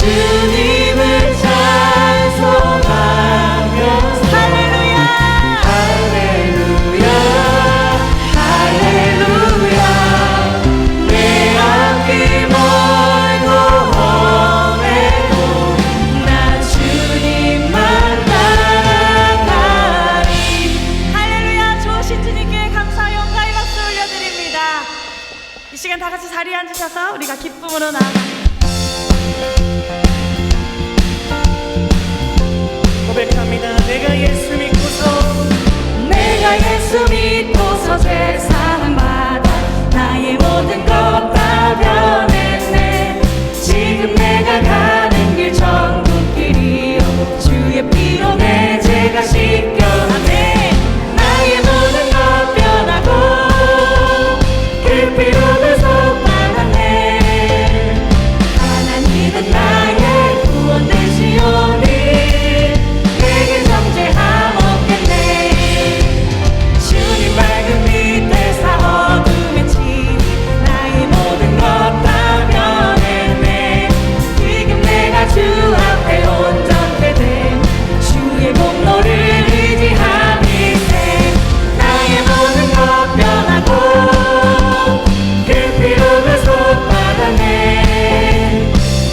주님을 찬송하며 할렐루야 할렐루야 할렐루야 내 앞길 멀고 험해도 나 주님만 따라가리. 할렐루야. 좋으신 주님께 감사 영광의 박수 올려드립니다. 이 시간 다 같이 자리에 앉으셔서 우리가 기쁨으로 나아갑니다. 고백합니다. 내가 예수 믿고서 죄 사함 받아 나의 모든 것 다 변했네. 지금 내가 가는 길 천국길이요 주의 피로 내 죄가 씻겨나네. 나의 모든 것 변하고 그 피로를 속받았네. 하나님은 나의 구원 되시오니 내게 정죄함 없겠네. 주님 밝은 빛에서 어둠에 치니 나의 모든 것 다 변했네. 지금 내가 주 앞에 온전케 됨 주의 공로를 의지함이세. 나의 모든 것 변하고 그 피로를 속받았네.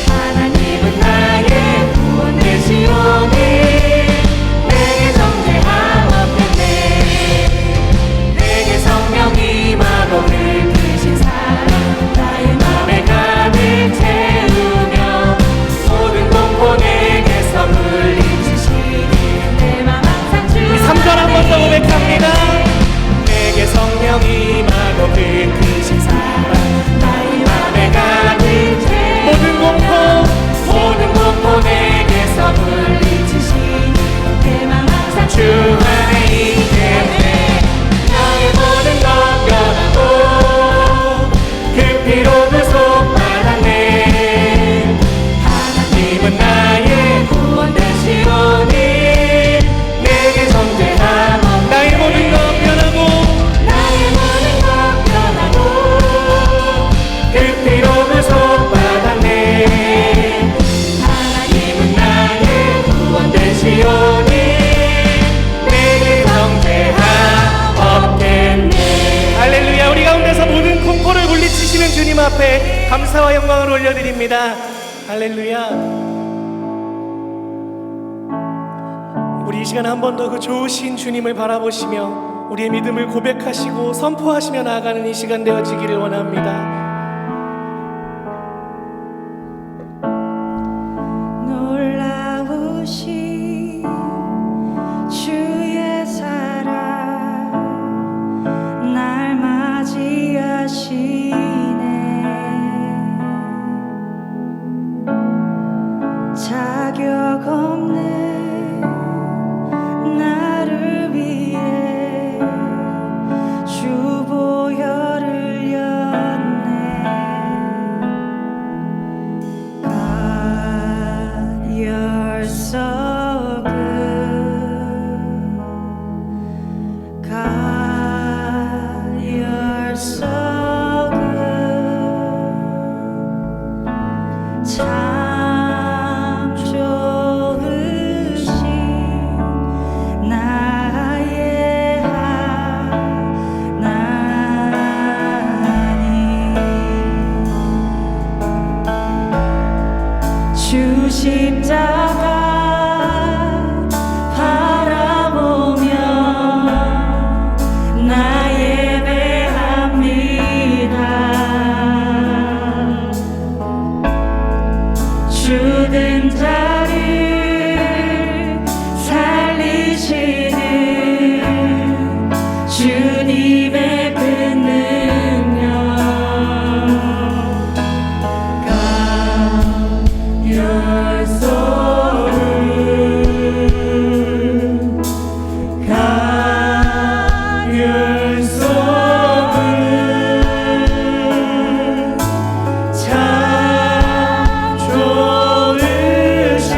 하나님은 나의 구원 되시오니 내게 정죄함 없겠네. 내게 성령 임하고 긁으신 사랑 나의 맘에 가득 채우며 모든 공포 내게서 물리치시니 내 맘 항상 주 3절 한 번 더 고백합니다. 내게 성령 임하고 긁으신 사랑 나의 맘에 가득 채우며 모든 공포 내게서 물리치시니 내 맘 항상 주 안에 있겠네. 나의 모든 것 변하고 그 피로를 속받았네. 하나님은 나의 구원 되시오니 내게 정죄함 없네. 나의 모든 것 변하고 나의 모든 것 변하고 그 피로를 속받았네. 하나님은 나의 구원 되시오니 내게 정죄함 없겠네. 할렐루야. 우리 가운데서 모든 공포를 물리치시는 주님 앞에 감사와 영광을 올려드립니다. 할렐루야. 우리 이 시간 한 번 더 그 좋으신 주님을 바라보시며 우리의 믿음을 고백하시고 선포하시며 나아가는 이 시간 되어지기를 원합니다. 놀라우신 주의 사랑 날 맞이하시네. 자격 없는 나를 위해 주 보혈을 였네. God, you're so good. God, you're so good. 참 좋으신 나의 하나님. 주 십자가 바라보며 나 예배합니다. 죽은 자를 살리시는 주님의 그 능력. God, you're so good. God, you're so good. 참 좋으신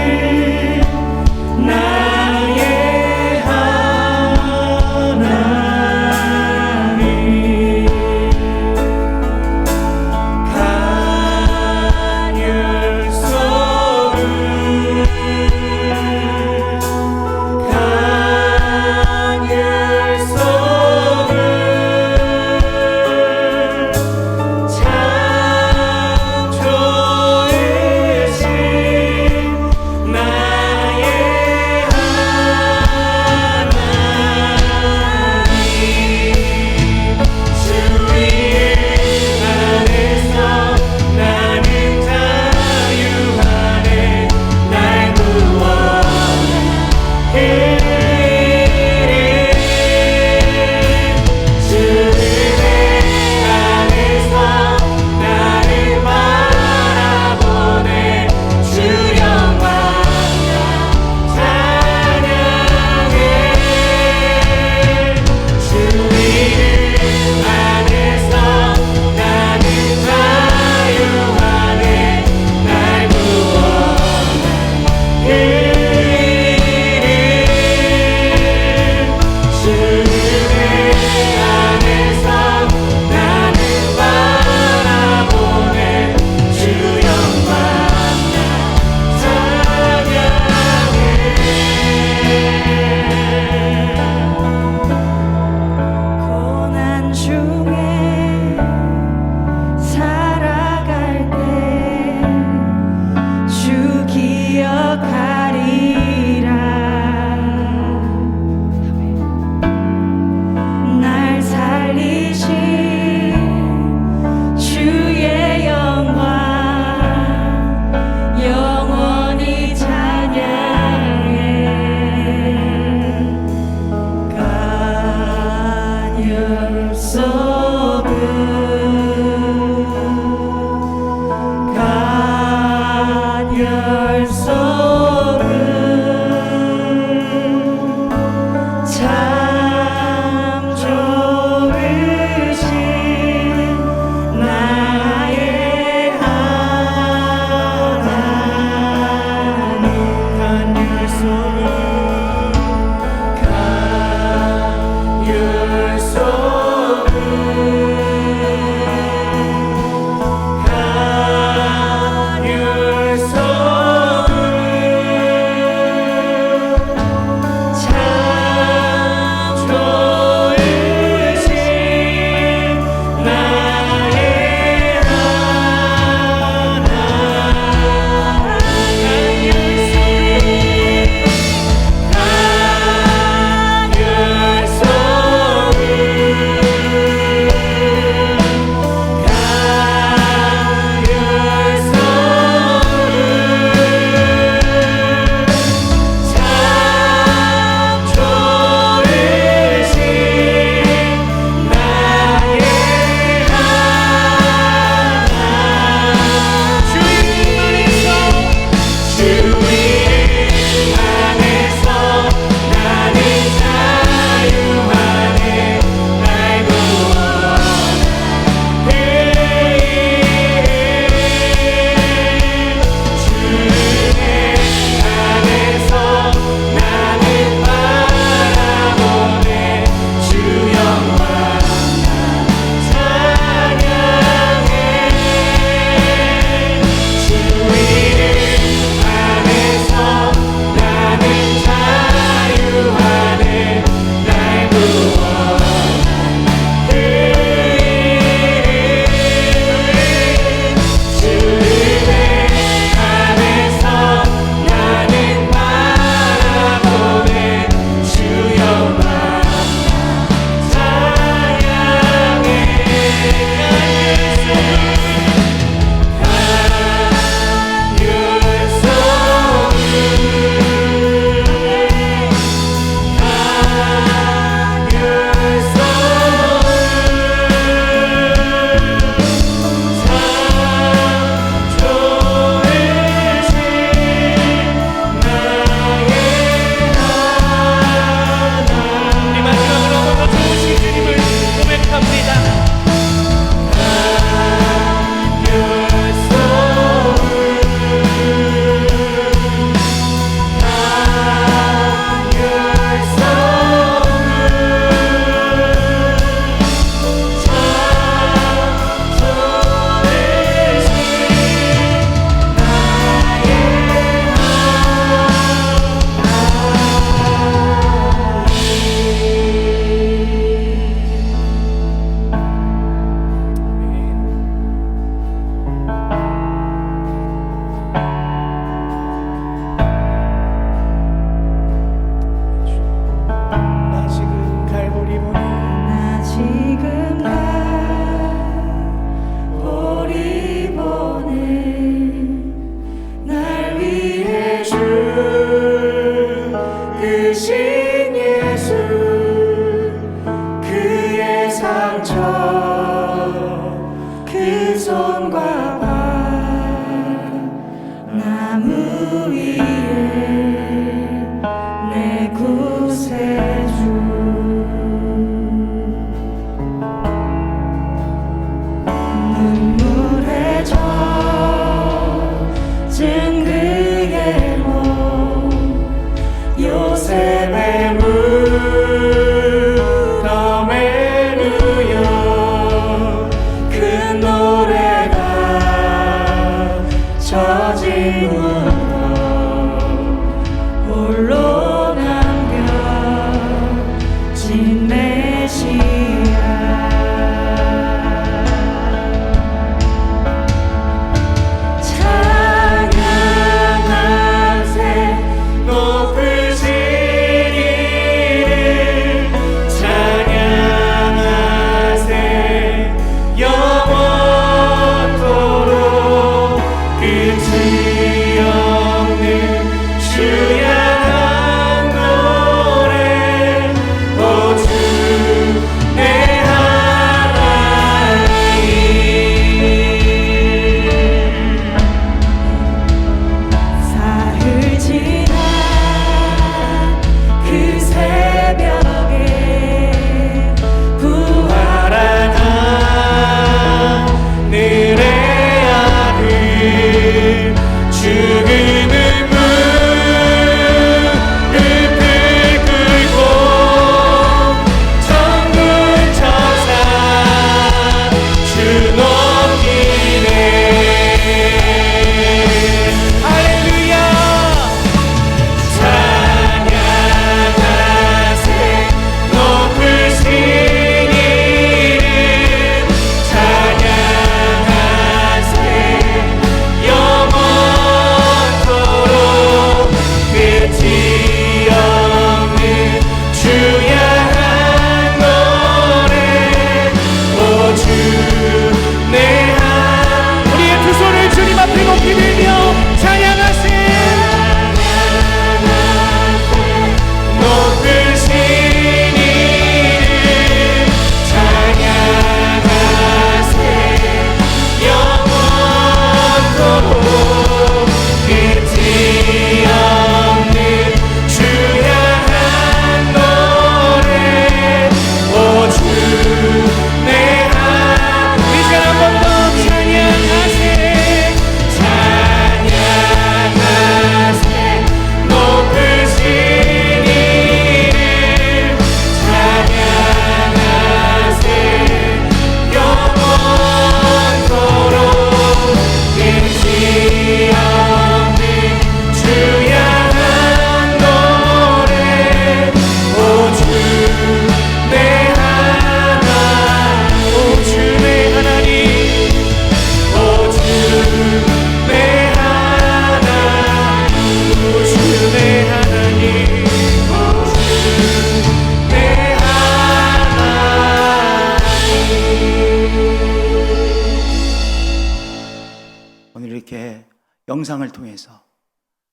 영상을 통해서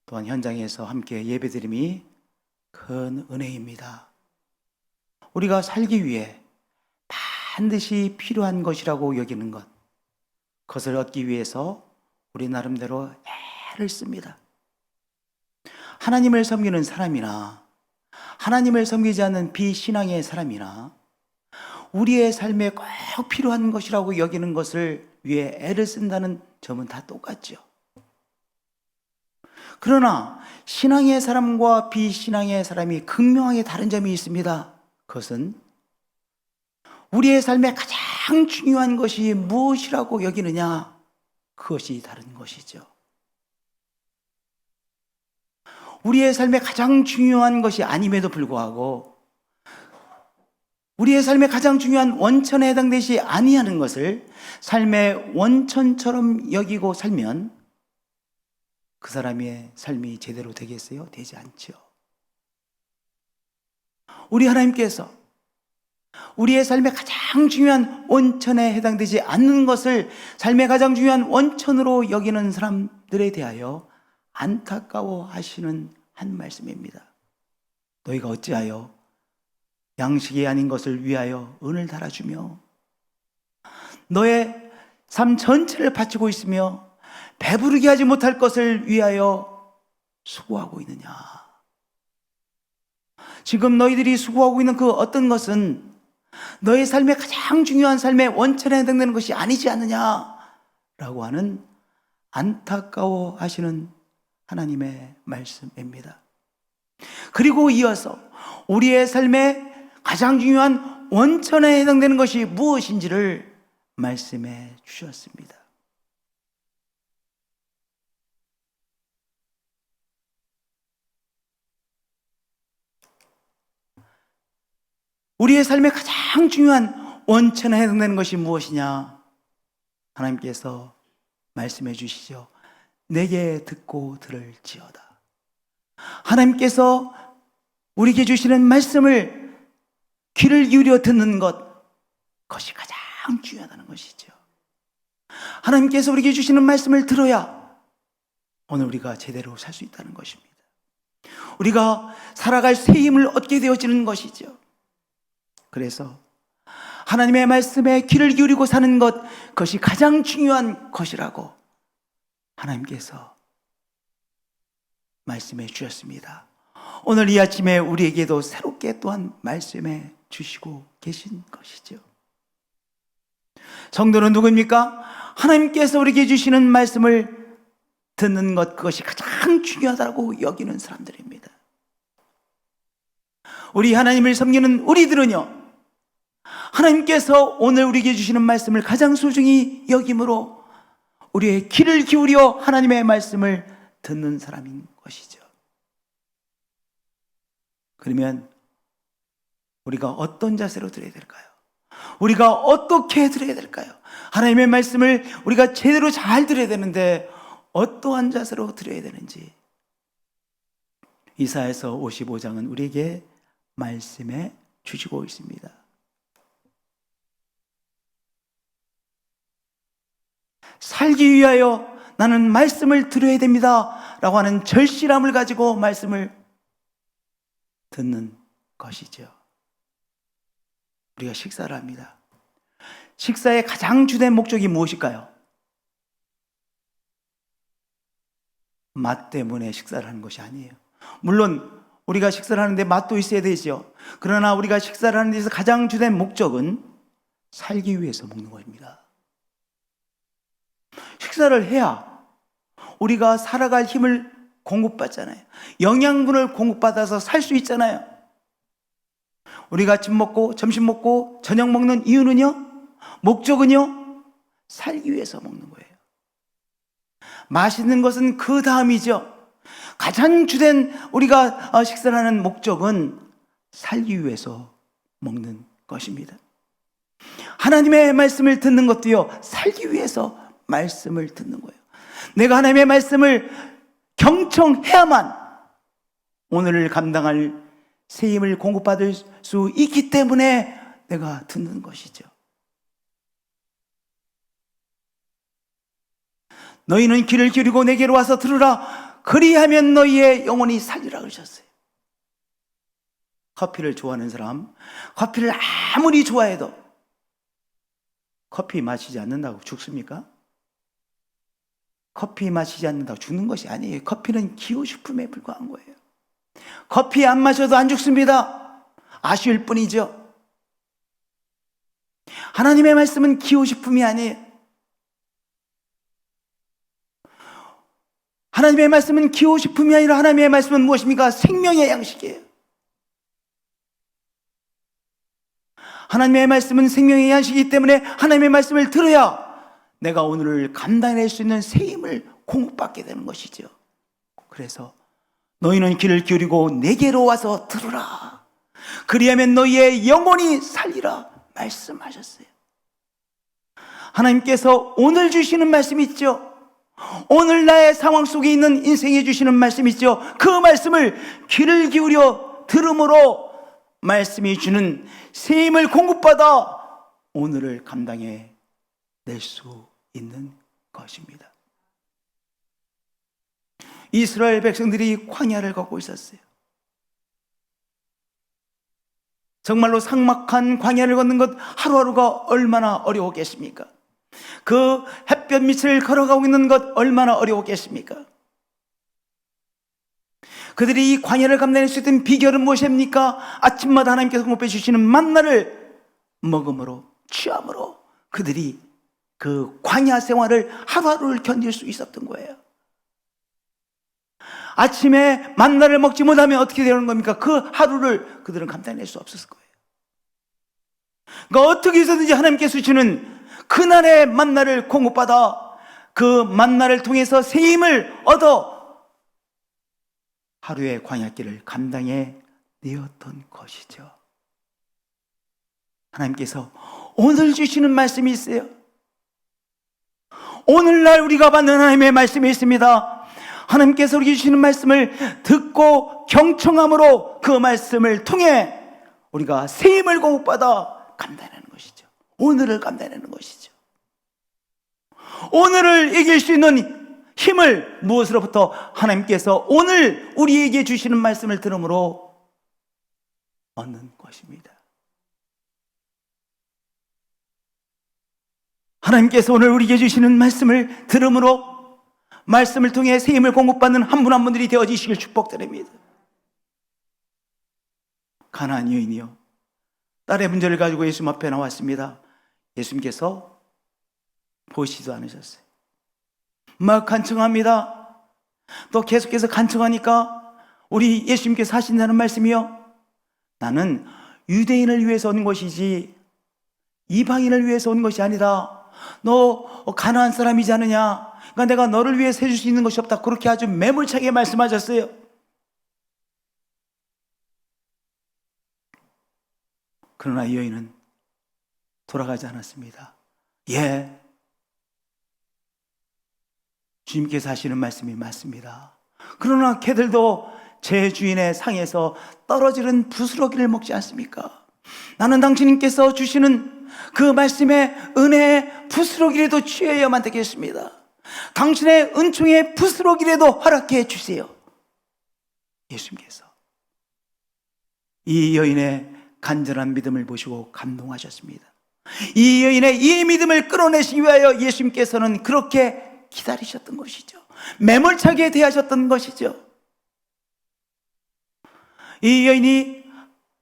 또한 현장에서 함께 예배드림이 큰 은혜입니다. 우리가 살기 위해 반드시 필요한 것이라고 여기는 것, 그것을 얻기 위해서 우리 나름대로 애를 씁니다. 하나님을 섬기는 사람이나 하나님을 섬기지 않는 비신앙의 사람이나 우리의 삶에 꼭 필요한 것이라고 여기는 것을 위해 애를 쓴다는 점은 다 똑같죠. 그러나 신앙의 사람과 비신앙의 사람이 극명하게 다른 점이 있습니다. 그것은 우리의 삶에 가장 중요한 것이 무엇이라고 여기느냐, 그것이 다른 것이죠. 우리의 삶에 가장 중요한 것이 아님에도 불구하고 우리의 삶에 가장 중요한 원천에 해당되지 아니하는 것을 삶의 원천처럼 여기고 살면 그 사람의 삶이 제대로 되겠어요? 되지 않죠. 우리 하나님께서 우리의 삶에 가장 중요한 원천에 해당되지 않는 것을 삶의 가장 중요한 원천으로 여기는 사람들에 대하여 안타까워 하시는 한 말씀입니다. 너희가 어찌하여 양식이 아닌 것을 위하여 은을 달아주며 너의 삶 전체를 바치고 있으며 배부르게 하지 못할 것을 위하여 수고하고 있느냐. 지금 너희들이 수고하고 있는 그 어떤 것은 너의 삶의 가장 중요한 삶의 원천에 해당되는 것이 아니지 않느냐라고 하는 안타까워 하시는 하나님의 말씀입니다. 그리고 이어서 우리의 삶의 가장 중요한 원천에 해당되는 것이 무엇인지를 말씀해 주셨습니다. 우리의 삶의 가장 중요한 원천에 해당되는 것이 무엇이냐? 하나님께서 말씀해 주시죠. 내게 듣고 들을지어다. 하나님께서 우리에게 주시는 말씀을 귀를 기울여 듣는 것, 그것이 가장 중요하다는 것이죠. 하나님께서 우리에게 주시는 말씀을 들어야 오늘 우리가 제대로 살 수 있다는 것입니다. 우리가 살아갈 새 힘을 얻게 되어지는 것이죠. 그래서 하나님의 말씀에 귀를 기울이고 사는 것, 그것이 가장 중요한 것이라고 하나님께서 말씀해 주셨습니다. 오늘 이 아침에 우리에게도 새롭게 또한 말씀해 주시고 계신 것이죠. 성도는 누구입니까? 하나님께서 우리에게 주시는 말씀을 듣는 것, 그것이 가장 중요하다고 여기는 사람들입니다. 우리 하나님을 섬기는 우리들은요, 하나님께서 오늘 우리에게 주시는 말씀을 가장 소중히 여김으로 우리의 귀를 기울여 하나님의 말씀을 듣는 사람인 것이죠. 그러면 우리가 어떤 자세로 들어야 될까요? 우리가 어떻게 들어야 될까요? 하나님의 말씀을 우리가 제대로 잘 들어야 되는데 어떠한 자세로 들어야 되는지 이사야서 55장은 우리에게 말씀해 주시고 있습니다. 살기 위하여 나는 말씀을 들어야 됩니다 라고 하는 절실함을 가지고 말씀을 듣는 것이죠. 우리가 식사를 합니다. 식사의 가장 주된 목적이 무엇일까요? 맛 때문에 식사를 하는 것이 아니에요. 물론 우리가 식사를 하는데 맛도 있어야 되죠. 그러나 우리가 식사를 하는 데서 가장 주된 목적은 살기 위해서 먹는 것입니다. 식사를 해야 우리가 살아갈 힘을 공급받잖아요. 영양분을 공급받아서 살 수 있잖아요. 우리가 아침 먹고 점심 먹고 저녁 먹는 이유는요, 목적은요, 살기 위해서 먹는 거예요. 맛있는 것은 그 다음이죠. 가장 주된 우리가 식사를 하는 목적은 살기 위해서 먹는 것입니다. 하나님의 말씀을 듣는 것도요, 살기 위해서 말씀을 듣는 거예요. 내가 하나님의 말씀을 경청해야만 오늘을 감당할 새 힘을 공급받을 수 있기 때문에 내가 듣는 것이죠. 너희는 귀를 기울이고 내게로 와서 들으라. 그리하면 너희의 영혼이 살리라 그러셨어요. 커피를 좋아하는 사람, 커피를 아무리 좋아해도 커피 마시지 않는다고 죽습니까? 커피 마시지 않는다고 죽는 것이 아니에요. 커피는 기호식품에 불과한 거예요. 커피 안 마셔도 안 죽습니다. 아쉬울 뿐이죠. 하나님의 말씀은 기호식품이 아니에요. 하나님의 말씀은 기호식품이 아니라 하나님의 말씀은 무엇입니까? 생명의 양식이에요. 하나님의 말씀은 생명의 양식이기 때문에 하나님의 말씀을 들어야 내가 오늘을 감당할 수 있는 새 힘을 공급받게 되는 것이죠. 그래서 너희는 귀를 기울이고 내게로 와서 들으라. 그리하면 너희의 영혼이 살리라 말씀하셨어요. 하나님께서 오늘 주시는 말씀 있죠. 오늘 나의 상황 속에 있는 인생에 주시는 말씀 있죠. 그 말씀을 귀를 기울여 들음으로 말씀이 주는 새 힘을 공급받아 오늘을 감당해 낼 수 있는 것입니다. 이스라엘 백성들이 광야를 걷고 있었어요. 정말로 삭막한 광야를 걷는 것 하루하루가 얼마나 어려웠겠습니까? 그 햇볕 밑을 걸어가고 있는 것 얼마나 어려웠겠습니까? 그들이 이 광야를 감당할 수 있던 비결은 무엇입니까? 아침마다 하나님께서 공급해 주시는 만나를 먹음으로 취함으로 그들이 그 광야 생활을 하루하루를 견딜 수 있었던 거예요. 아침에 만나를 먹지 못하면 어떻게 되는 겁니까? 그 하루를 그들은 감당할 수 없었을 거예요. 그러니까 어떻게 해서든지 하나님께서 주는 그날의 만나를 공급받아 그 만나를 통해서 새 힘을 얻어 하루의 광야길을 감당해 내었던 것이죠. 하나님께서 오늘 주시는 말씀이 있어요. 오늘날 우리가 받는 하나님의 말씀이 있습니다. 하나님께서 우리 주시는 말씀을 듣고 경청함으로 그 말씀을 통해 우리가 새 힘을 공급받아 감당하는 것이죠. 오늘을 감당하는 것이죠. 오늘을 이길 수 있는 힘을 무엇으로부터? 하나님께서 오늘 우리에게 주시는 말씀을 들음으로 얻는 것입니다. 하나님께서 오늘 우리에게 주시는 말씀을 들음으로 말씀을 통해 새 힘을 공급받는 한 분 한 분들이 되어지시길 축복드립니다. 가나안 여인이요, 딸의 문제를 가지고 예수님 앞에 나왔습니다. 예수님께서 보시지도 않으셨어요. 막 간청합니다. 또 계속해서 간청하니까 우리 예수님께서 하신다는 말씀이요, 나는 유대인을 위해서 온 것이지 이방인을 위해서 온 것이 아니다. 너 가나안 사람이지 않느냐? 그러니까 내가 너를 위해서 해줄 수 있는 것이 없다. 그렇게 아주 매몰차게 말씀하셨어요. 그러나 이 여인은 돌아가지 않았습니다. 예, 주님께서 하시는 말씀이 맞습니다. 그러나 걔들도 제 주인의 상에서 떨어지는 부스러기를 먹지 않습니까? 나는 당신께서 주시는 그 말씀의 은혜의 부스러기라도 취해야만 되겠습니다. 당신의 은총의 부스러기라도 허락해 주세요. 예수님께서 이 여인의 간절한 믿음을 보시고 감동하셨습니다. 이 여인의 이 믿음을 끌어내시기 위하여 예수님께서는 그렇게 기다리셨던 것이죠. 매몰차게 대하셨던 것이죠. 이 여인이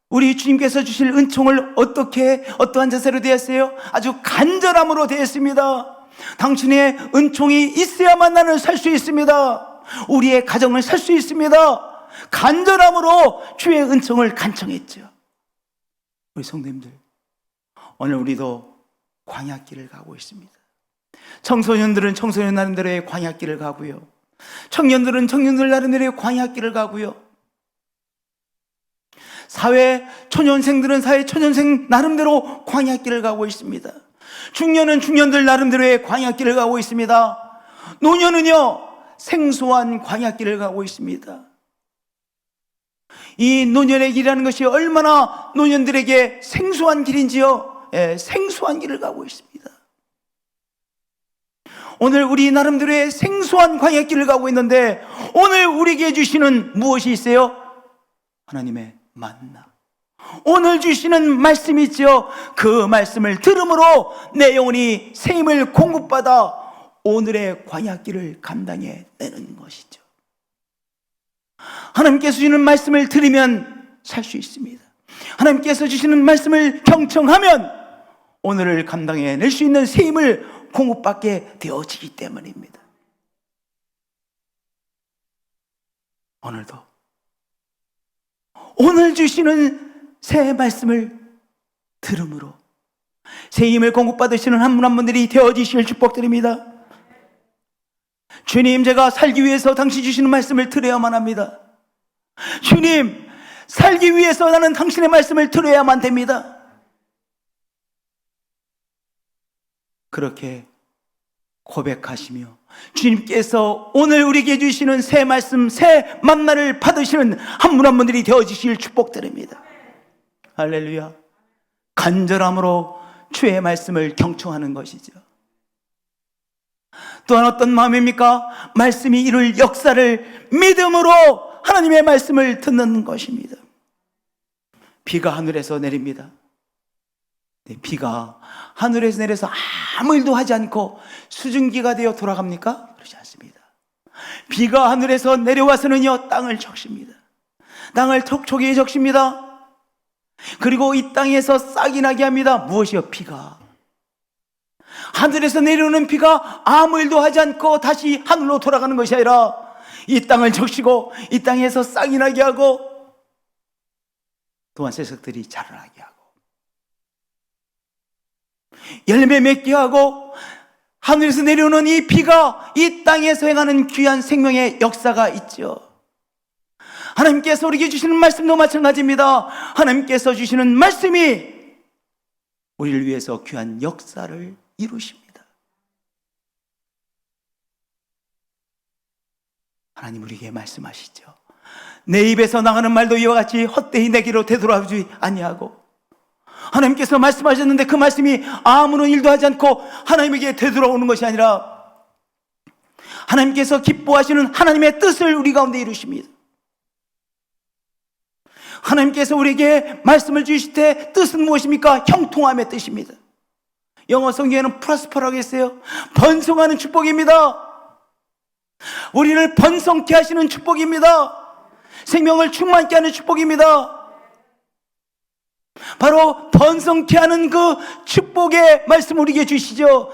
우리 주님께서 주실 은총을 어떻게, 어떠한 자세로 대했어요? 아주 간절함으로 대했습니다. 당신의 은총이 있어야만 나는 살 수 있습니다. 우리의 가정을 살 수 있습니다. 간절함으로 주의 은총을 간청했죠. 우리 성도님들, 오늘 우리도 광야길을 가고 있습니다. 청소년들은 청소년 나름대로의 광야길을 가고요, 청년들은 청년들 나름대로의 광야길을 가고요, 사회 초년생들은 사회 초년생 나름대로 광야길을 가고 있습니다. 중년은 중년들 나름대로의 광야길을 가고 있습니다. 노년은요, 생소한 광야길을 가고 있습니다. 이 노년의 길이라는 것이 얼마나 노년들에게 생소한 길인지요. 예, 생소한 길을 가고 있습니다. 오늘 우리 나름대로의 생소한 광야길을 가고 있는데 오늘 우리에게 주시는 무엇이 있어요? 하나님의 만나. 오늘 주시는 말씀이 있죠. 그 말씀을 들음으로 내 영혼이 새 힘을 공급받아 오늘의 광야길을 감당해 내는 것이죠. 하나님께서 주시는 말씀을 들으면 살 수 있습니다. 하나님께서 주시는 말씀을 경청하면 오늘을 감당해 낼 수 있는 새 힘을 공급받게 되어지기 때문입니다. 오늘도 오늘 주시는 새 말씀을 들음으로 새 힘을 공급받으시는 한 분 한 분들이 되어지실 축복드립니다. 주님, 제가 살기 위해서 당신 주시는 말씀을 들어야만 합니다. 주님, 살기 위해서 나는 당신의 말씀을 들어야만 됩니다. 그렇게 고백하시며 주님께서 오늘 우리에게 주시는 새 말씀, 새 만나를 받으시는 한 분 한 분들이 되어주실 축복드립니다. 할렐루야. 간절함으로 주의 말씀을 경청하는 것이죠. 또한 어떤 마음입니까? 말씀이 이룰 역사를 믿음으로 하나님의 말씀을 듣는 것입니다. 비가 하늘에서 내립니다. 비가 하늘에서 내려서 아무 일도 하지 않고 수증기가 되어 돌아갑니까? 그렇지 않습니다. 비가 하늘에서 내려와서는요, 땅을 적십니다. 땅을 촉촉히 적십니다. 그리고 이 땅에서 싹이 나게 합니다. 무엇이요? 비가. 하늘에서 내려오는 비가 아무 일도 하지 않고 다시 하늘로 돌아가는 것이 아니라 이 땅을 적시고 이 땅에서 싹이 나게 하고 또한 새싹들이 자라나게 하고 열매 맺게 하고 하늘에서 내려오는 이 비가 이 땅에서 행하는 귀한 생명의 역사가 있죠. 하나님께서 우리에게 주시는 말씀도 마찬가지입니다. 하나님께서 주시는 말씀이 우리를 위해서 귀한 역사를 이루십니다. 하나님 우리에게 말씀하시죠. 내 입에서 나가는 말도 이와 같이 헛되이 내게로 되돌아오지 아니하고, 하나님께서 말씀하셨는데 그 말씀이 아무런 일도 하지 않고 하나님에게 되돌아오는 것이 아니라 하나님께서 기뻐하시는 하나님의 뜻을 우리 가운데 이루십니다. 하나님께서 우리에게 말씀을 주실 때 뜻은 무엇입니까? 형통함의 뜻입니다. 영어 성경에는 프로스퍼라고 했어요. 번성하는 축복입니다. 우리를 번성케 하시는 축복입니다. 생명을 충만케 하는 축복입니다. 바로 번성케 하는 그 축복의 말씀 우리에게 주시죠.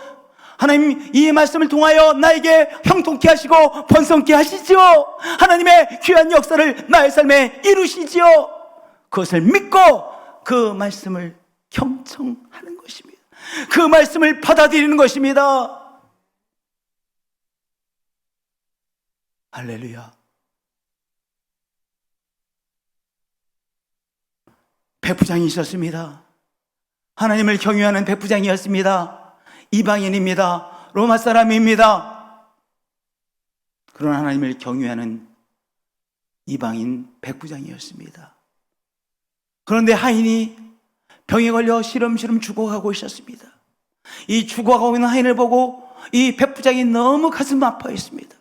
하나님 이 말씀을 통하여 나에게 형통케 하시고 번성케 하시죠. 하나님의 귀한 역사를 나의 삶에 이루시지요. 그것을 믿고 그 말씀을 경청하는 것입니다. 그 말씀을 받아들이는 것입니다. 할렐루야. 백부장이 있었습니다. 하나님을 경유하는 백부장이었습니다. 이방인입니다. 로마 사람입니다. 그러나 하나님을 경유하는 이방인 백부장이었습니다. 그런데 하인이 병에 걸려 시름시름 죽어가고 있었습니다. 이 죽어가고 있는 하인을 보고 이 백부장이 너무 가슴 아파했습니다.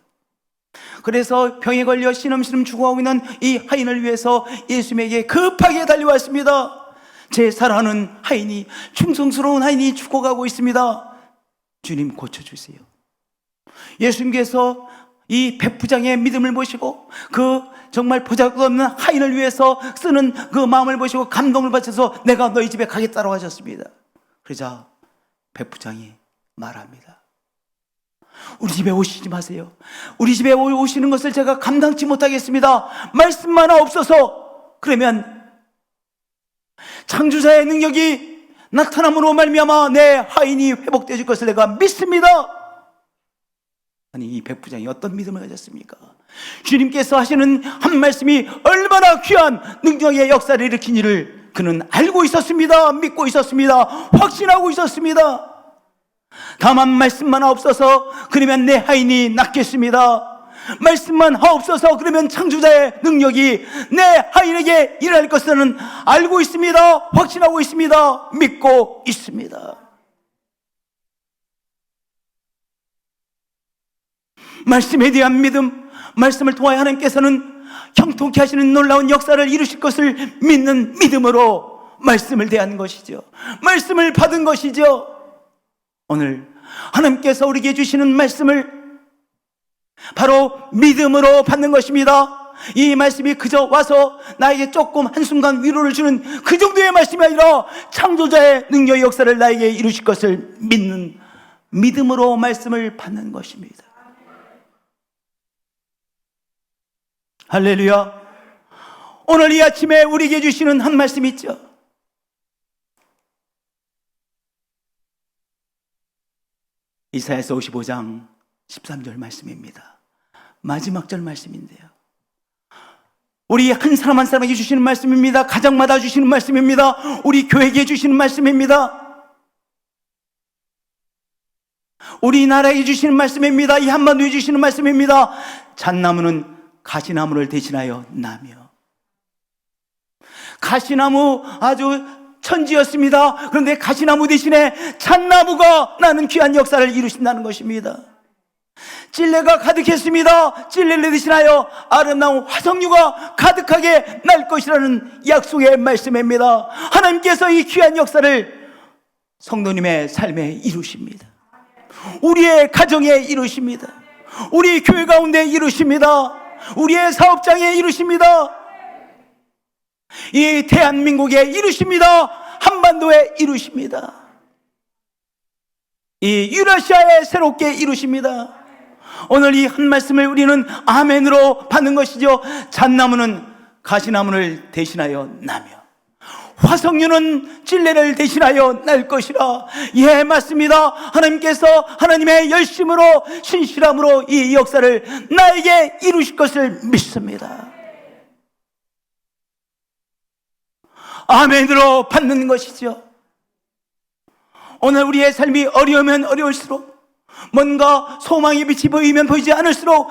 그래서 병에 걸려 시름시름 죽어가고 있는 이 하인을 위해서 예수님에게 급하게 달려왔습니다. 제 사랑하는 하인이, 충성스러운 하인이 죽어가고 있습니다. 주님 고쳐주세요. 예수님께서 이 백부장의 믿음을 보시고 그 정말 보잘것없는 하인을 위해서 쓰는 그 마음을 보시고 감동을 받으셔서 내가 너희 집에 가겠다고 하셨습니다. 그러자 백부장이 말합니다. 우리 집에 오시지 마세요. 우리 집에 오시는 것을 제가 감당치 못하겠습니다. 말씀만 없어서. 그러면 창조자의 능력이 나타남으로 말미암아 내 하인이 회복되어질 것을 내가 믿습니다. 아니 이 백부장이 어떤 믿음을 가졌습니까? 주님께서 하시는 한 말씀이 얼마나 귀한 능력의 역사를 일으킨 일을 그는 알고 있었습니다. 믿고 있었습니다. 확신하고 있었습니다. 다만 말씀만 없어서 그러면 내 하인이 낫겠습니다. 말씀만 없어서 그러면 창조자의 능력이 내 하인에게 일어날 것은 알고 있습니다. 확신하고 있습니다. 믿고 있습니다. 말씀에 대한 믿음, 말씀을 통하여 하나님께서는 형통케 하시는 놀라운 역사를 이루실 것을 믿는 믿음으로 말씀을 대한 것이죠. 말씀을 받은 것이죠. 오늘 하나님께서 우리에게 주시는 말씀을 바로 믿음으로 받는 것입니다. 이 말씀이 그저 와서 나에게 조금 한순간 위로를 주는 그 정도의 말씀이 아니라 창조자의 능력의 역사를 나에게 이루실 것을 믿는 믿음으로 말씀을 받는 것입니다. 할렐루야. 오늘 이 아침에 우리에게 주시는 한 말씀이 있죠. 이사야서 55장 13절 말씀입니다. 마지막 절 말씀인데요, 우리 한 사람 한 사람에게 주시는 말씀입니다. 가정마다 주시는 말씀입니다. 우리 교회에게 주시는 말씀입니다. 우리나라에 주시는 말씀입니다. 이 한반도에 주시는 말씀입니다. 잣나무는 가시나무를 대신하여 나며. 가시나무 아주 천지였습니다. 그런데 가시나무 대신에 잣나무가 나는 귀한 역사를 이루신다는 것입니다. 찔레가 가득했습니다. 찔레를 대신하여 아름다운 화석류가 가득하게 날 것이라는 약속의 말씀입니다. 하나님께서 이 귀한 역사를 성도님의 삶에 이루십니다. 우리의 가정에 이루십니다. 우리 교회 가운데 이루십니다. 우리의 사업장에 이루십니다. 이 대한민국에 이루십니다. 한반도에 이루십니다. 이 유라시아에 새롭게 이루십니다. 오늘 이 한 말씀을 우리는 아멘으로 받는 것이죠. 잣나무는 가시나무를 대신하여 나며 화석류는 찔레를 대신하여 날 것이라. 예, 맞습니다. 하나님께서 하나님의 열심으로 신실함으로 이 역사를 나에게 이루실 것을 믿습니다. 아멘으로 받는 것이죠. 오늘 우리의 삶이 어려우면 어려울수록, 뭔가 소망의 빛이 보이면 보이지 않을수록,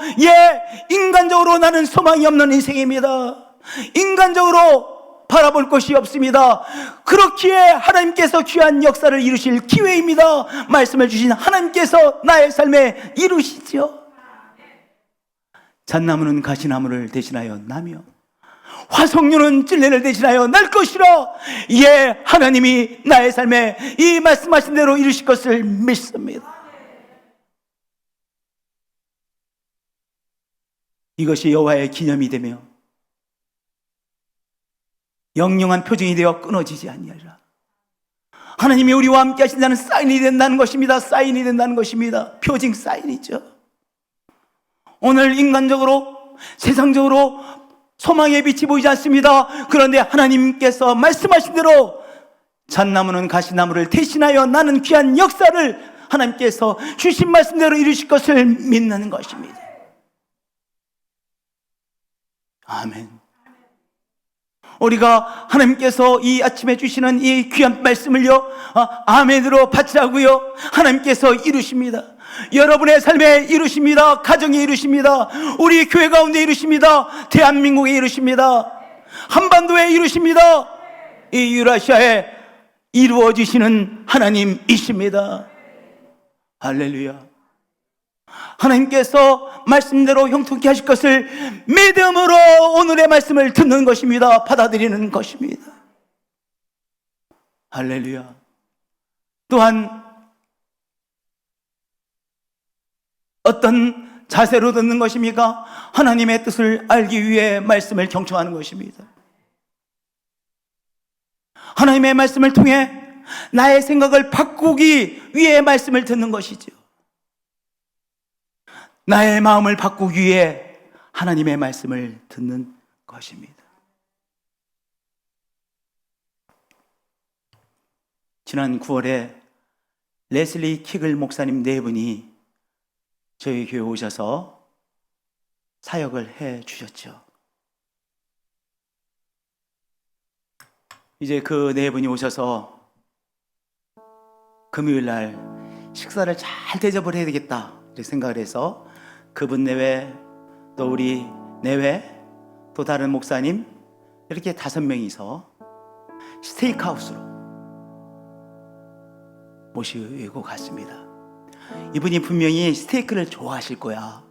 인간적으로 나는 소망이 없는 인생입니다. 인간적으로 바라볼 것이 없습니다. 그렇기에 하나님께서 귀한 역사를 이루실 기회입니다. 말씀을 주신 하나님께서 나의 삶에 이루시죠. 잣나무는 가시나무를 대신하여 나며 화석류는 찔레를 대신하여 날 것이라. 하나님이 나의 삶에 이 말씀하신 대로 이루실 것을 믿습니다. 이것이 여호와의 기념이 되며 영영한 표징이 되어 끊어지지 아니하리라. 하나님이 우리와 함께 하신다는 사인이 된다는 것입니다. 사인이 된다는 것입니다. 표징 사인이죠. 오늘 인간적으로, 세상적으로 소망의 빛이 보이지 않습니다. 그런데 하나님께서 말씀하신 대로 잣나무는 가시나무를 대신하여 나는 귀한 역사를 하나님께서 주신 말씀대로 이루실 것을 믿는 것입니다. 아멘. 우리가 하나님께서 이 아침에 주시는 이 귀한 말씀을요, 아멘으로 받자고요. 하나님께서 이루십니다. 여러분의 삶에 이루십니다. 가정에 이루십니다. 우리 교회 가운데 이루십니다. 대한민국에 이루십니다. 한반도에 이루십니다. 이 유라시아에 이루어지시는 하나님이십니다. 할렐루야. 하나님께서 말씀대로 형통케 하실 것을 믿음으로 오늘의 말씀을 듣는 것입니다. 받아들이는 것입니다. 할렐루야. 또한 어떤 자세로 듣는 것입니까? 하나님의 뜻을 알기 위해 말씀을 경청하는 것입니다. 하나님의 말씀을 통해 나의 생각을 바꾸기 위해 말씀을 듣는 것이죠. 나의 마음을 바꾸기 위해 하나님의 말씀을 듣는 것입니다. 지난 9월에 레슬리 킥을 목사님 4분이 저희 교회 오셔서 사역을 해 주셨죠. 이제 그 4분이 오셔서 금요일 날 식사를 잘 대접을 해야 되겠다 이렇게 생각을 해서 그분 내외 또 우리 내외 또 다른 목사님 이렇게 5명이서 스테이크하우스로 모시고 갔습니다. 이분이 분명히 스테이크를 좋아하실 거야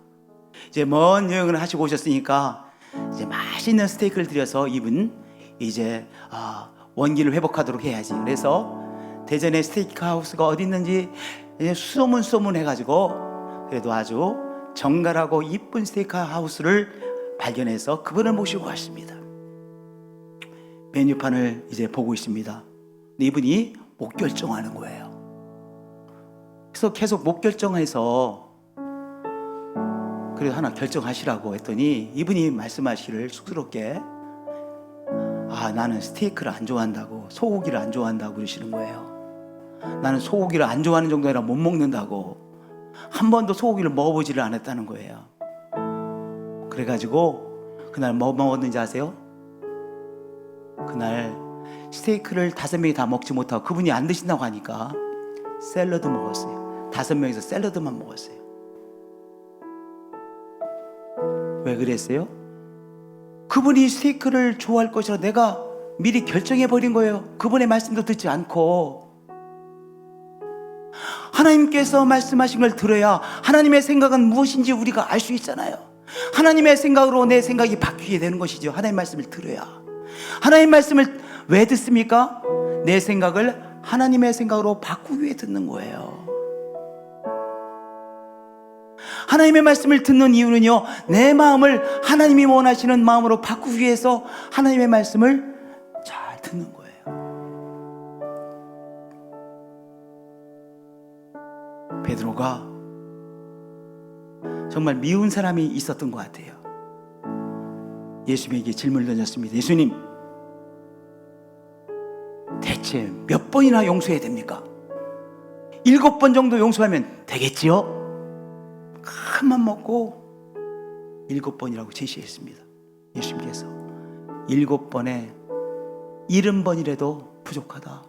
이제 먼 여행을 하시고 오셨으니까 이제 맛있는 스테이크를 드려서 이분 이제 원기를 회복하도록 해야지. 그래서 대전에 스테이크 하우스가 어디 있는지 이제 수소문 해가지고 그래도 아주 정갈하고 이쁜 스테이크 하우스를 발견해서 그분을 모시고 갔습니다. 메뉴판을 이제 보고 있습니다. 근데 이분이 못 결정하는 거예요. 그래서 계속 못 결정해서 그래도 하나 결정하시라고 했더니 이분이 말씀하시기를 쑥스럽게 나는 스테이크를 안 좋아한다고, 소고기를 안 좋아한다고 그러시는 거예요. 나는 소고기를 안 좋아하는 정도 아니라 못 먹는다고, 한 번도 소고기를 먹어보지를 않았다는 거예요. 그래가지고 그날 뭐 먹었는지 아세요? 그날 스테이크를 5명이 다 먹지 못하고 그분이 안 드신다고 하니까 샐러드 먹었어요. 5명이서 샐러드만 먹었어요. 왜 그랬어요? 그분이 스테이크를 좋아할 것이라 내가 미리 결정해버린 거예요. 그분의 말씀도 듣지 않고. 하나님께서 말씀하신 걸 들어야 하나님의 생각은 무엇인지 우리가 알 수 있잖아요. 하나님의 생각으로 내 생각이 바뀌게 되는 것이죠. 하나님의 말씀을 들어야. 하나님의 말씀을 왜 듣습니까? 내 생각을 하나님의 생각으로 바꾸기 위해 듣는 거예요. 하나님의 말씀을 듣는 이유는요, 내 마음을 하나님이 원하시는 마음으로 바꾸기 위해서 하나님의 말씀을 잘 듣는 거예요. 베드로가 정말 미운 사람이 있었던 것 같아요. 예수님에게 질문을 던졌습니다. 예수님, 대체 몇 번이나 용서해야 됩니까? 7번 정도 용서하면 되겠지요? 큰맘 먹고 7번이라고 제시했습니다. 예수님께서 7번에 70번이라도 부족하다,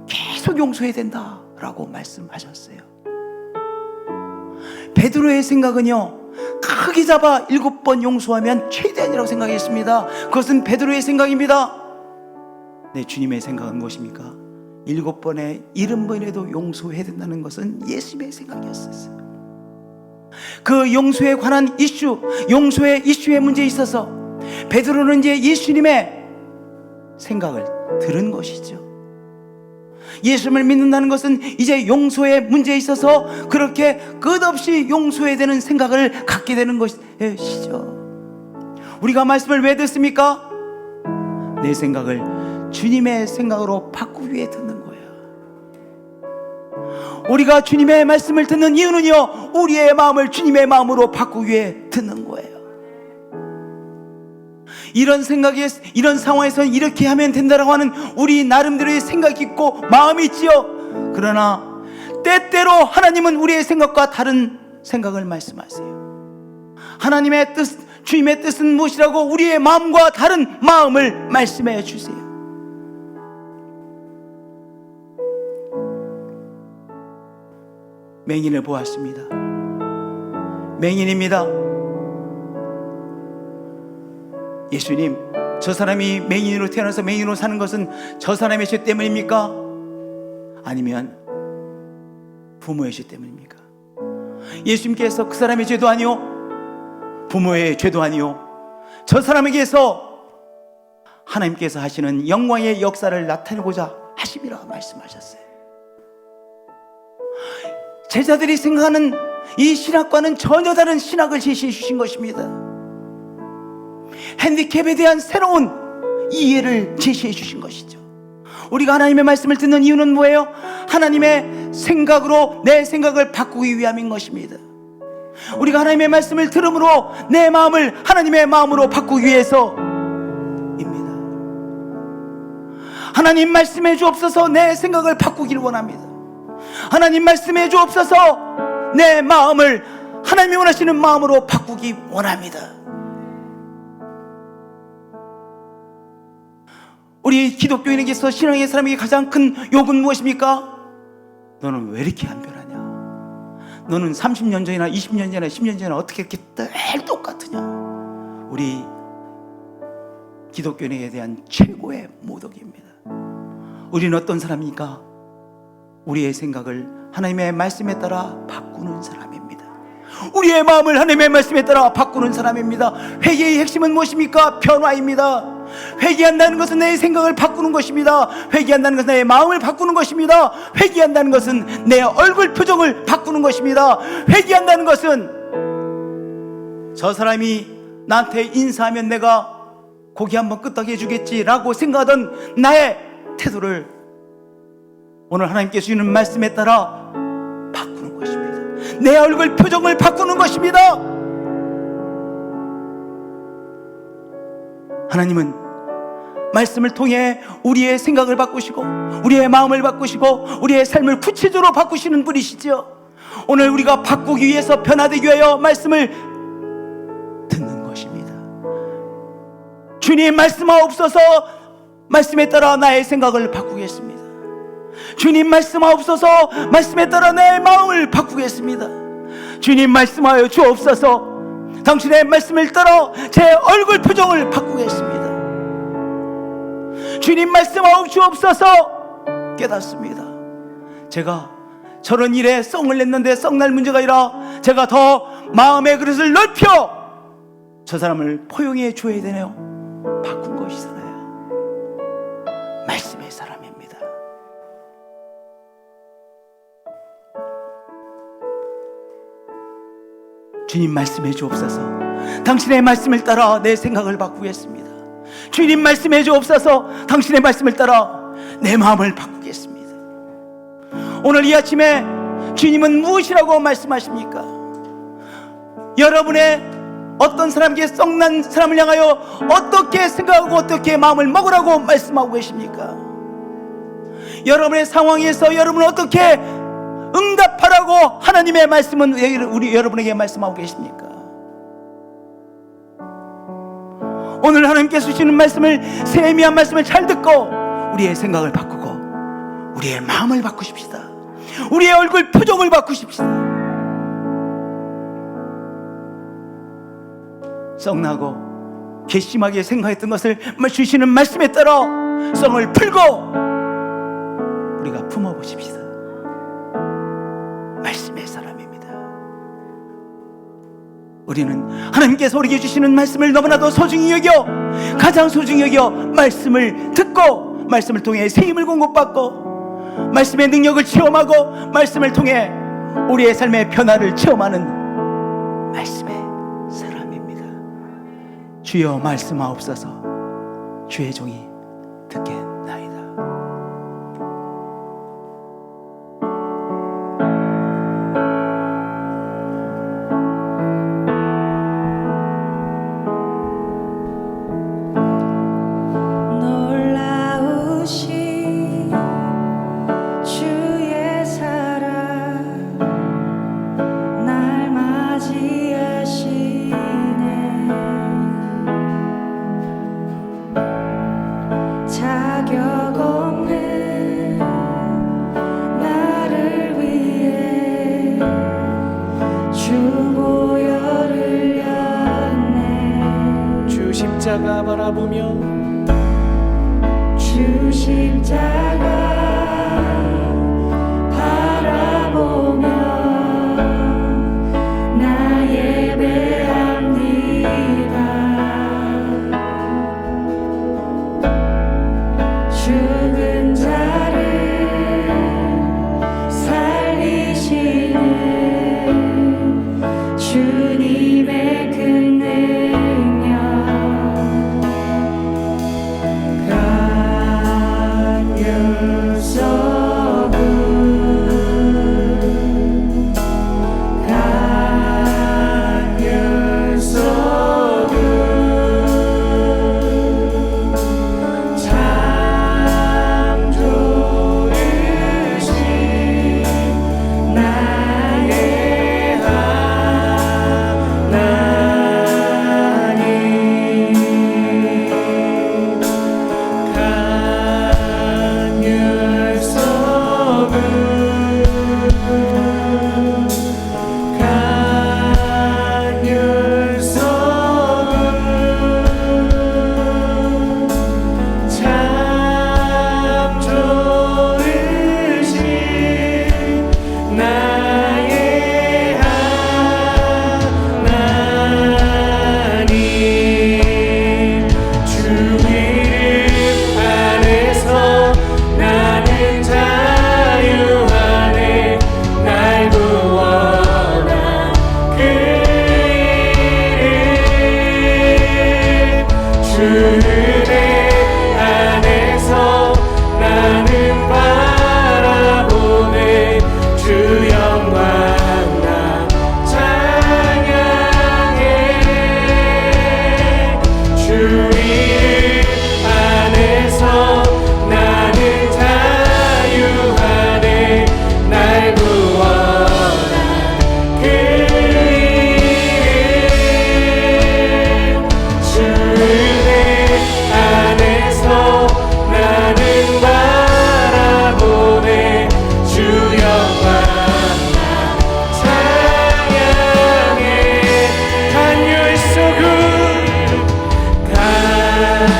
계속 용서해야 된다 라고 말씀하셨어요. 베드로의 생각은요, 크게 잡아 7번 용서하면 최대한이라고 생각했습니다. 그것은 베드로의 생각입니다. 네, 주님의 생각은 무엇입니까? 7번에 70번이라도 용서해야 된다는 것은 예수님의 생각이었어요. 그 용서에 관한 이슈, 용서의 이슈의 문제에 있어서 베드로는 이제 예수님의 생각을 들은 것이죠. 예수님을 믿는다는 것은 이제 용서의 문제에 있어서 그렇게 끝없이 용서해야 되는 생각을 갖게 되는 것이죠. 우리가 말씀을 왜 듣습니까? 내 생각을 주님의 생각으로 바꾸기 위해 듣는 거예요. 우리가 주님의 말씀을 듣는 이유는요, 우리의 마음을 주님의 마음으로 바꾸기 위해 듣는 거예요. 이런 생각에, 이런 상황에서는 이렇게 하면 된다라고 하는 우리 나름대로의 생각이 있고 마음이 있지요. 그러나 때때로 하나님은 우리의 생각과 다른 생각을 말씀하세요. 하나님의 뜻, 주님의 뜻은 무엇이라고 우리의 마음과 다른 마음을 말씀해 주세요. 맹인을 보았습니다. 맹인입니다. 예수님, 저 사람이 맹인으로 태어나서 맹인으로 사는 것은 저 사람의 죄 때문입니까? 아니면 부모의 죄 때문입니까? 예수님께서 그 사람의 죄도 아니요, 부모의 죄도 아니요, 저 사람에게서 하나님께서 하시는 영광의 역사를 나타내고자 하심이라 말씀하셨어요. 제자들이 생각하는 이 신학과는 전혀 다른 신학을 제시해 주신 것입니다. 핸디캡에 대한 새로운 이해를 제시해 주신 것이죠. 우리가 하나님의 말씀을 듣는 이유는 뭐예요? 하나님의 생각으로 내 생각을 바꾸기 위함인 것입니다. 우리가 하나님의 말씀을 들음으로 내 마음을 하나님의 마음으로 바꾸기 위해서입니다. 하나님 말씀해 주옵소서, 내 생각을 바꾸기를 원합니다. 하나님 말씀해 주옵소서, 내 마음을 하나님이 원하시는 마음으로 바꾸기 원합니다. 우리 기독교인에게서, 신앙의 사람에게 가장 큰 욕은 무엇입니까? 너는 왜 이렇게 안 변하냐? 너는 30년 전이나 20년 전이나 10년 전이나 어떻게 이렇게 늘 똑같으냐? 우리 기독교인에게 대한 최고의 모독입니다. 우리는 어떤 사람입니까? 우리의 생각을 하나님의 말씀에 따라 바꾸는 사람입니다. 우리의 마음을 하나님의 말씀에 따라 바꾸는 사람입니다. 회개의 핵심은 무엇입니까? 변화입니다. 회개한다는 것은 내 생각을 바꾸는 것입니다. 회개한다는 것은 내 마음을 바꾸는 것입니다. 회개한다는 것은 내 얼굴 표정을 바꾸는 것입니다. 회개한다는 것은 저 사람이 나한테 인사하면 내가 고기 한번 끄덕여 주겠지라고 생각하던 나의 태도를 오늘 하나님께서 주시는 말씀에 따라 바꾸는 것입니다. 내 얼굴 표정을 바꾸는 것입니다. 하나님은 말씀을 통해 우리의 생각을 바꾸시고 우리의 마음을 바꾸시고 우리의 삶을 구체적으로 바꾸시는 분이시죠. 오늘 우리가 바꾸기 위해서 변화되기 위하여 말씀을 듣는 것입니다. 주님 말씀하옵소서. 말씀에 따라 나의 생각을 바꾸겠습니다. 주님 말씀하옵소서. 말씀에 따라 내 마음을 바꾸겠습니다. 주님 말씀하여 주옵소서. 당신의 말씀을 따라 제 얼굴 표정을 바꾸겠습니다. 주님 말씀하여 주옵소서. 깨닫습니다. 제가 저런 일에 썽을 냈는데 썽날 문제가 아니라 제가 더 마음의 그릇을 넓혀 저 사람을 포용해 줘야 되네요. 바꾼 것이잖아요. 말씀의 사람입니다. 주님 말씀해 주옵소서. 당신의 말씀을 따라 내 생각을 바꾸겠습니다. 주님 말씀해 주옵소서. 당신의 말씀을 따라 내 마음을 바꾸겠습니다. 오늘 이 아침에 주님은 무엇이라고 말씀하십니까? 여러분의 어떤 사람에게 썩난 사람을 향하여 어떻게 생각하고 어떻게 마음을 먹으라고 말씀하고 계십니까? 여러분의 상황에서 여러분은 어떻게 응답하라고 하나님의 말씀은 우리 여러분에게 말씀하고 계십니까? 오늘 하나님께서 주시는 말씀을, 세미한 말씀을 잘 듣고 우리의 생각을 바꾸고 우리의 마음을 바꾸십시다. 우리의 얼굴 표정을 바꾸십시다. 썩나고 괘씸하게 생각했던 것을 주시는 말씀에 따라 썩을 풀고 우리가 품어보십시다. 말씀의 사람입니다. 우리는 하나님께서 우리에게 주시는 말씀을 너무나도 소중히 여겨, 가장 소중히 여겨 말씀을 듣고 말씀을 통해 새 힘을 공급받고 말씀의 능력을 체험하고 말씀을 통해 우리의 삶의 변화를 체험하는 말씀의 사람입니다. 주여 말씀하옵소서. 주의 종이 듣겠나이다. 놀라우신 주의 사랑 날 맞이하시네. 자격 없는 나를 위해 주 보혈을 흘렸네. 주 십자가 바라보며 주 십자가 바라보며 나 예배합니다. 죽은 자를 살리시는 주님의 그 능력 God, you're so 주 은혜 안에서 나는 바라보네 주 영광 나 찬양해 주 이름 안에서 나는 자유하네 날 구원한 그 이름 주 은혜 안에서 나는 바라보네 주 영광 나 찬양해 God you're so good God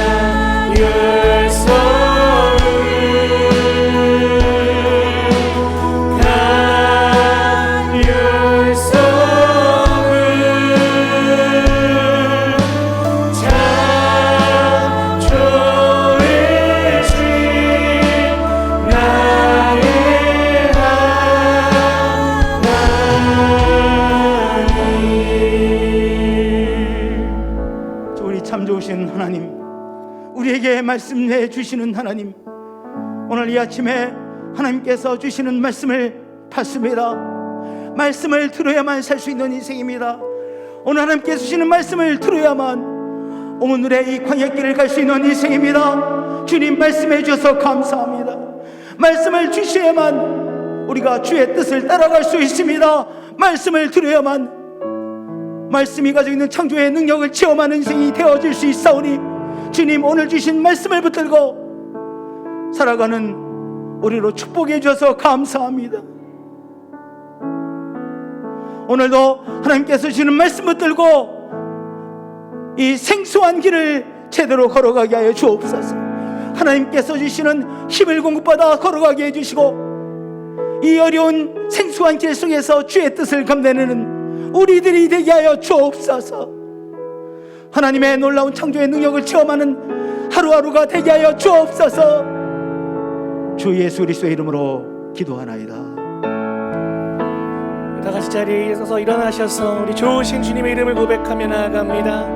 you're so good God you're so good 참 좋으신 나의 하나님 우리 참 좋으신 하나님, 우리에게 말씀해 주시는 하나님, 오늘 이 아침에 하나님께서 주시는 말씀을 받습니다. 말씀을 들어야만 살 수 있는 인생입니다. 오늘 하나님께서 주시는 말씀을 들어야만 오늘의 이 광야길을 갈 수 있는 인생입니다. 주님 말씀해 주셔서 감사합니다. 말씀을 주셔야만 우리가 주의 뜻을 따라갈 수 있습니다. 말씀을 들어야만 말씀이 가지고 있는 창조의 능력을 체험하는 인생이 되어질 수 있사오니 주님 오늘 주신 말씀을 붙들고 살아가는 우리로 축복해 주셔서 감사합니다. 오늘도 하나님께서 주시는 말씀 붙들고 이 생수한 길을 제대로 걸어가게 하여 주옵소서. 하나님께서 주시는 힘을 공급받아 걸어가게 해주시고 이 어려운 생수한 길 속에서 주의 뜻을 감내는 우리들이 되게 하여 주옵소서. 하나님의 놀라운 창조의 능력을 체험하는 하루하루가 되게 하여 주옵소서. 주 예수 그리스도의 이름으로 기도하나이다. 다 같이 자리에 서서 일어나셔서 우리 좋으신 주님의 이름을 고백하며 나아갑니다.